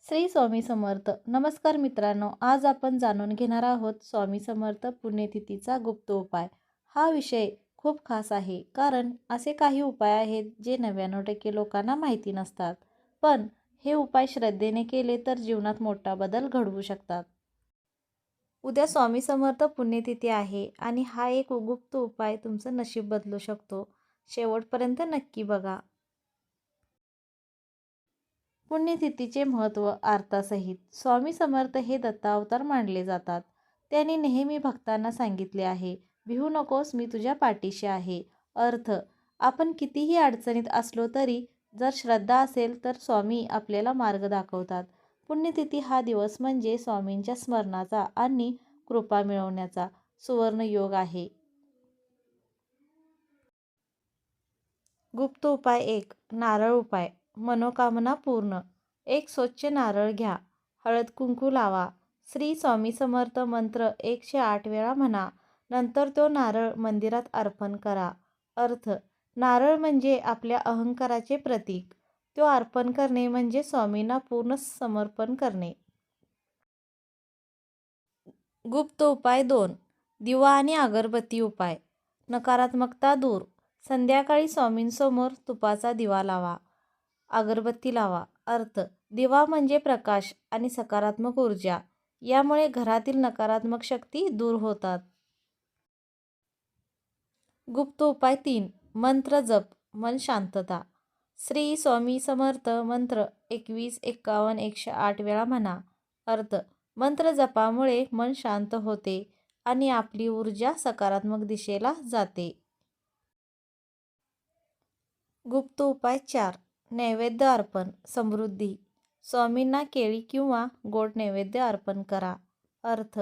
श्री स्वामी समर्थ. नमस्कार मित्रांनो, आज आपण जाणून घेणार आहोत स्वामी समर्थ पुण्यतिथीचा गुप्त उपाय. हा विषय खूप खास आहे, कारण असे काही उपाय आहेत जे 99% लोकांना माहिती नसतात. पण हे उपाय श्रद्धेने केले तर जीवनात मोठा बदल घडवू शकतात. उद्या स्वामी समर्थ पुण्यतिथी आहे आणि हा एक गुप्त उपाय तुमचं नशीब बदलू शकतो. शेवटपर्यंत नक्की बघा. पुण्यतिथीचे महत्त्व अर्थासहित. स्वामी समर्थ हे दत्तावतार मानले जातात. त्यांनी नेहमी भक्तांना सांगितले आहे, भिवू नकोस, मी तुझ्या पाठीशी आहे. अर्थ, आपण कितीही अडचणीत असलो तरी जर श्रद्धा असेल तर स्वामी आपल्याला मार्ग दाखवतात. पुण्यतिथी हा दिवस म्हणजे स्वामींच्या स्मरणाचा आणि कृपा मिळवण्याचा सुवर्ण योग आहे. गुप्त उपाय 1. नारळ उपाय. मनोकामना पूर्ण. एक स्वच्छ नारळ घ्या. हळद कुंकू लावा. श्री स्वामी समर्थ मंत्र 108 वेळा म्हणा. नंतर तो नारळ मंदिरात अर्पण करा. अर्थ, नारळ म्हणजे आपल्या अहंकाराचे प्रतीक. तो अर्पण करणे म्हणजे स्वामींना पूर्ण समर्पण करणे. गुप्त उपाय 2. दिवा आणि अगरबत्ती उपाय. नकारात्मकता दूर. संध्याकाळी स्वामींसमोर तुपाचा दिवा लावा. अगरबत्ती लावा. अर्थ, दिवा म्हणजे प्रकाश आणि सकारात्मक ऊर्जा. यामुळे घरातील नकारात्मक शक्ती दूर होतात. गुप्त उपाय 3. मंत्र जप. मन शांतता. श्री स्वामी समर्थ मंत्र 21, 51, 108 वेळा म्हणा. अर्थ, मंत्र जपामुळे मन शांत होते आणि आपली ऊर्जा सकारात्मक दिशेला जाते. गुप्त उपाय 4. नैवेद्य अर्पण. समृद्धी. स्वामींना केळी किंवा गोड नैवेद्य अर्पण करा. अर्थ,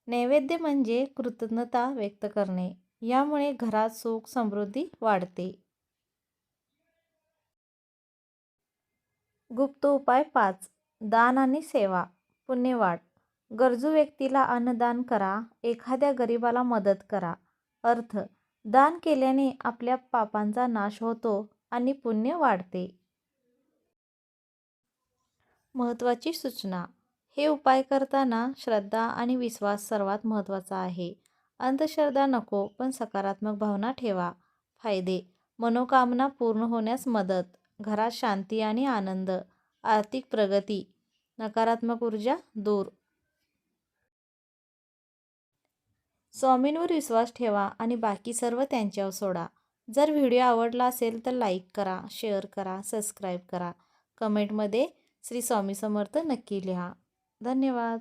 नैवेद्य म्हणजे कृतज्ञता व्यक्त करणे. यामुळे घरात सुख समृद्धी वाढते. गुप्त उपाय 5. दान आणि सेवा. पुण्यवाढ. गरजू व्यक्तीला अन्नदान करा. एखाद्या गरिबाला मदत करा. अर्थ, दान केल्याने आपल्या पापांचा नाश होतो आणि पुण्य वाढते. महत्त्वाची सूचना. हे उपाय करताना श्रद्धा आणि विश्वास सर्वात महत्त्वाचा आहे. अंधश्रद्धा नको, पण सकारात्मक भावना ठेवा. फायदे. मनोकामना पूर्ण होण्यास मदत. घरात शांती आणि आनंद. आर्थिक प्रगती. नकारात्मक ऊर्जा दूर. स्वामींवर विश्वास ठेवा आणि बाकी सर्व त्यांच्यावर सोडा. जर व्हिडिओ आवडला असेल तर लाईक करा, शेअर करा, सबस्क्राईब करा. कमेंटमध्ये श्री स्वामी समर्थ नक्की लिहा. धन्यवाद.